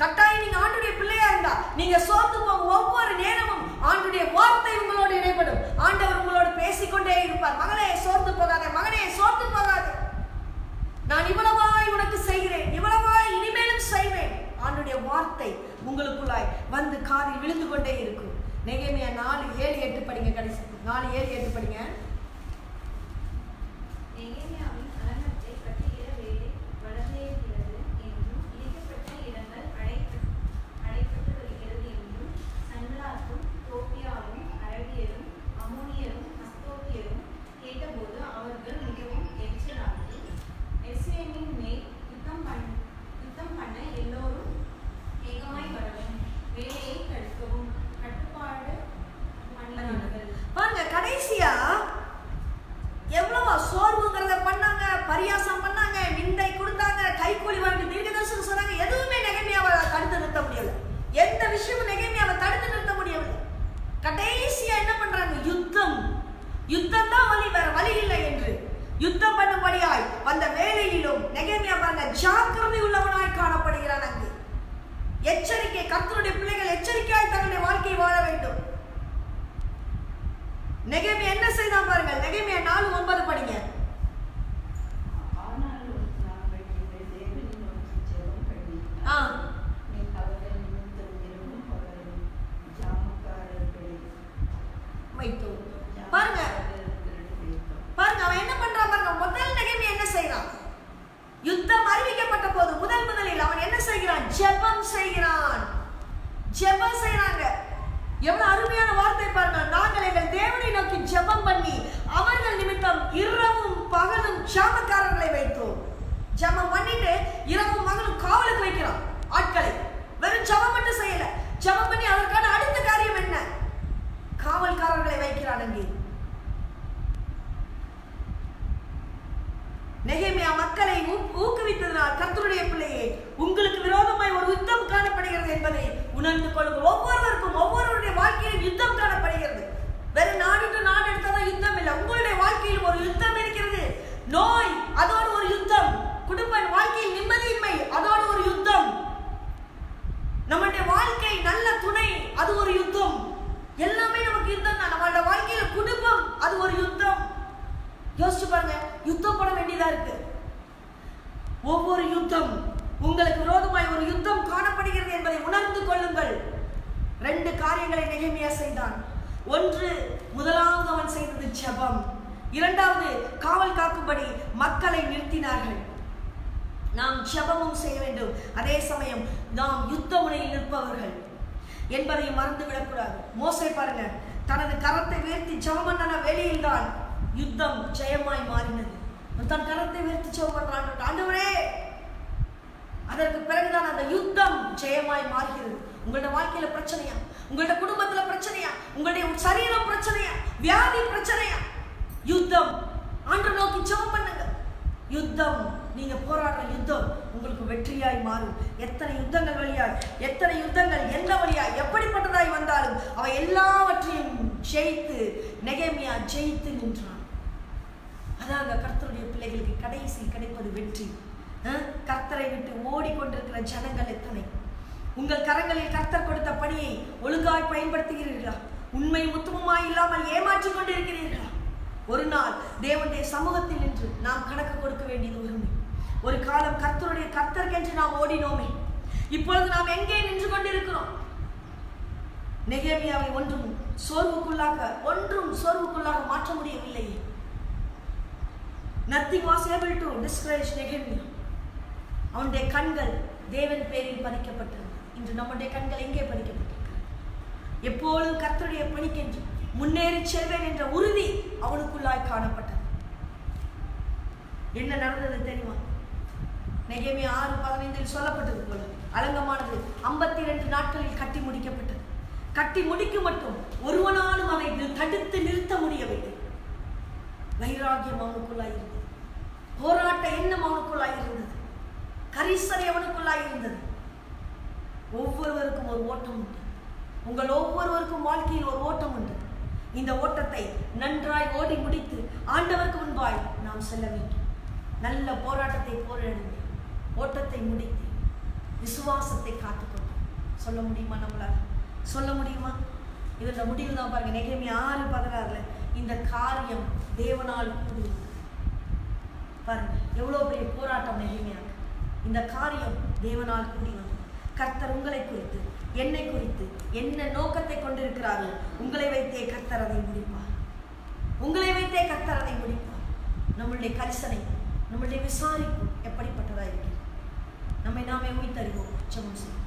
கட்டாயம் நீங்க ஆண்டுடைய பிள்ளையா இருந்தா நீங்க சோர்ந்து போகும் ஒவ்வொரு நேரமும் ஆண்டுடைய வார்த்தை உங்களோடு இடைப்படும். ஆண்டவர் உங்களோடு பேசிக்கொண்டே இருப்பார். மகளே சோர்ந்து போகாத, மகனே சோர்ந்து போகாத, நான் இவ்வளவாய் உனக்கு செய்கிறேன், இவ்வளவாய் இனிமேலும் செய்வேன். ஆண்டுடைய அவருடைய வார்த்தை உங்களுக்குள்ளாய் வந்து காதில் விழுந்து கொண்டே இருக்கும். நெகேமியா 4:7-8 படிங்க. கடைசி 4:7-8 படிங்க. நெகேமியாவின் அலங்கத்தை கட்டுகிற வேலை வளர்ந்தேறுகிறது என்றும் இடிக்கப்பட்ட இடங்கள் அடைப்பட்டு வருகிறது என்றும் சன்லாத்தும் தோப்பியாவும் அரபியரும் அம்மோனியரும் அஸ்தோத்தியரும் கேட்டபோது அவர்கள் மிகவும் எரிச்சலாகி எருசலேமின் மேல் யுத்தம் பண்ண எல்லோரும் ஏகமாய் வரவும் வேலையை தடுக்கவும் கட்டுப்பாடு பண்ணினார்கள். பாருங்க, கடைசியா எவ்வளவா சோர்வுங்கிறத பண்ணாங்க, பரியாசம் பண்ணாங்க, நிந்தை கொடுத்தாங்க, கைக்கூலி வாங்கி தீர்க்கதரிசனம் சொன்னாங்க. எதுவுமே நெகேமியாவை தடுத்து நிறுத்த முடியல. எந்த விஷயமும் நெகேமியாவை தடுத்து நிறுத்த முடியவில்லை. கடைசியா என்ன பண்றாங்க? யுத்தம் தான் வழி, வேற வழி இல்லை என்று யுத்தம் பண்ணும்படியாய் வந்த வேலையிலும் நெகேமியா பாருங்க ஜாக்கிரதை உள்ளவனாய் காணப்படுகிறான். அங்கு எச்சரிக்கை, கர்த்தருடைய பிள்ளைகள் எச்சரிக்கையாய் தங்களுடைய வாழ்க்கையை வாழ வேண்டும். நெகேமியா என்ன செய்தான் பாருங்க. நெகேமியா 4:9 படிங்க. பாருங்க பாருங்க அவன் என்ன பண்றான் பாருங்க. முதல் நெகேமியா என்ன செய்யறான்? யுத்தம் அறிவிக்கப்பட்ட போது முதலில் அவன் என்ன செய்கிறான்? ஜெபம் செய்கிறாங்க. எவ்வளவு அருமையான வார்த்தை பாருங்க. நாங்கள் எங்கள் தேவனை நோக்கி ஜெபம் பண்ணி அவர்கள் நிமித்தம் இரவும் பகலும் ஜாமக்காரர்களை வைத்தோம். ஜெபம் பண்ணிட்டு இரவும் பகலும் காவலுக்கு வைக்கிறான் ஆட்களை. வெறும் ஜெபம் மட்டும் செய்யல, ஜெபம் பண்ணி அதற்கான அடுத்த காரியம் என்ன? காவல்காரர்களை வைக்கிறான். அங்கே நெகேமியா மக்களை ஊக்குவித்ததனால் கர்த்தருடைய பிள்ளையே, உங்களுக்கு விரோதமாய் ஒரு யுத்தம் காணப்படுகிறது என்பதை உணர்ந்து கொள்ளுங்கள். ஒவ்வொருவருடைய வாழ்க்கையிலும் யுத்தம் காணப்படுகிறது. வெறும் நாடு எடுத்தாதான் யுத்தம் இல்லை. உங்களுடைய வாழ்க்கையில் ஒரு யுத்தம் இருக்கிறது. நோய், அதோடு ஒரு யுத்தம். குடும்ப வாழ்க்கையில் நிம்மதியின்மை, அதோடு ஒரு யுத்தம். நம்முடைய வாழ்க்கை நல்ல துணை, அது ஒரு யுத்தம். எல்லாமே நமக்கு யுத்தம் தான். நம்மளோட வாழ்க்கையில குடும்பம், அது ஒரு யுத்தம். யோசிச்சு பாருங்க, யுத்தம் போட வேண்டியதா இருக்கு. ஒவ்வொரு யுத்தம், உங்களுக்கு விரோதமாய் ஒரு யுத்தம் காணப்படுகிறது என்பதை உணர்ந்து கொள்ளுங்கள். 2 காரியங்களை நெகேமியா செய்தான். முதலாவது அவன் செய்தது ஜெபம். 2வது காவல் காக்கும்படி மக்களை நிறுத்தினார்கள். நாம் ஜெபமும் செய்ய வேண்டும், அதே சமயம் நாம் யுத்த முனையில் நிற்பவர்கள் என்பதை மறந்துவிடக்கூடாது. மோசே பாருங்க, தனது கரத்தை உயர்த்தி ஜெபம் பண்ண வேளையில் தான் யுத்தம் ஜெயமாய் மாறினது. தன் கரத்தை உயர்த்தி ஜெபம் பண்றான், ஆண்டவரே. அதற்கு பிறகுதான் அந்த யுத்தம் ஜெயமாய் மாறுகிறது. உங்களோட வாழ்க்கையில பிரச்சனையா? உங்களோட குடும்பத்துல பிரச்சனையா? உங்களுடைய சரீரம் பிரச்சனையா? வியாதி பிரச்சனையா? யுத்தம். ஆண்டவரை நோக்கி ஜெபம் பண்ணுங்க. யுத்தம், நீங்க போராடுற யுத்தம் உங்களுக்கு வெற்றியாய் மாறும். எத்தனை யுத்தங்கள் வழியாய், எத்தனை யுத்தங்கள் எந்த வழியாய், எப்படிப்பட்டதாய் வந்தாலும் அவை எல்லாவற்றையும் ஜெயித்து நெகேமியா ஜெயித்து நின்றான். அதாங்க கர்த்தருடைய பிள்ளைகளுக்கு கடைசி கிடைப்பது வெற்றி. கர்த்தரை விட்டு ஓடிக்கொண்டிருக்கிற ஜனங்கள் எத்தனை? உங்கள் கரங்களில் கர்த்தர் கொடுத்த பணியை ஒழுங்காய் பயன்படுத்துகிறீர்களா? உண்மை உத்தமமாய் இல்லாமல் ஏமாற்றிக் கொண்டிருக்கிறீர்களா? ஒரு நாள் தேவனுடைய சமூகத்தில் நின்று நாம் கணக்கு கொடுக்க வேண்டியது உரிமை. ஒரு காலம் கர்த்தருக்கென்று நாம் ஓடினோமே, இப்பொழுது நாம் எங்கே நின்று கொண்டிருக்கிறோம்? நெகேமியாவை ஒன்றும் சோர்வுக்குள்ளாக மாற்ற முடியவில்லை. Nothing was able to discourage Nehemiah. அவனுடைய கண்கள் தேவன் பேரில் பதிக்கப்பட்டது. இன்று நம்முடைய கண்கள் எங்கே பதிக்கப்பட்டிருக்கிறது? எப்பொழுதும் கர்த்தருடைய பணிக்கென்று முன்னேறி செல்வேன் என்ற உறுதி அவனுக்குள்ளாய் காணப்பட்டது. என்ன நடந்தது தெரியுமா? நெகேமியா 6:15 சொல்லப்பட்டது போல அலங்கமானது 52 நாட்களில் கட்டி முடிக்கப்பட்டது. கட்டி முடிக்கும் மட்டும் ஒருவனாலும் அதை தடுத்து நிறுத்த முடியவில்லை. வைராகியம் அவனுக்குள்ளாய் இருந்தது, போராட்ட எண்ணம் அவனுக்குள்ளாய் இருந்தது, கரிசனை அவனுக்குள்ளாய் இருந்தது. ஒவ்வொருவருக்கும் ஒரு ஓட்டம் உண்டு. உங்கள் ஒவ்வொருவருக்கும் வாழ்க்கையில் ஒரு ஓட்டம் உண்டு. இந்த ஓட்டத்தை நன்றாய் ஓடி முடித்து ஆண்டவருக்கு முன்பாய் நாம் செல்ல வேண்டும். நல்ல போராட்டத்தை போராடுங்க, ஓட்டத்தை முடித்து விசுவாசத்தை காத்துக்கொண்டு சொல்ல முடியுமா? நம்மளால சொல்ல முடியுமா? இதோட முடிவு தான் பாருங்க. நெகேமியா 6:16 இந்த காரியம் தேவனால் கூடுவது. பாருங்க எவ்வளவு பெரிய போராட்டம் நெகேமியாவுக்கு. இந்த காரியம் தேவனால் கூடி வந்தது. கர்த்தர் உங்களை குறித்து, என்னை குறித்து என்ன நோக்கத்தை கொண்டிருக்கிறாரோ உங்களை வைத்தே கர்த்தர் அதை முடிப்பார். உங்களை வைத்தே கர்த்தர் அதை முடிப்பார். நம்மளுடைய கரிசனை, நம்மளுடைய விசாரிப்பு எப்படிப்பட்டதா இருக்கிறது? நம்மை நாமே உயிர்த்தறிவோம். ஜெபம் செய்வோம்.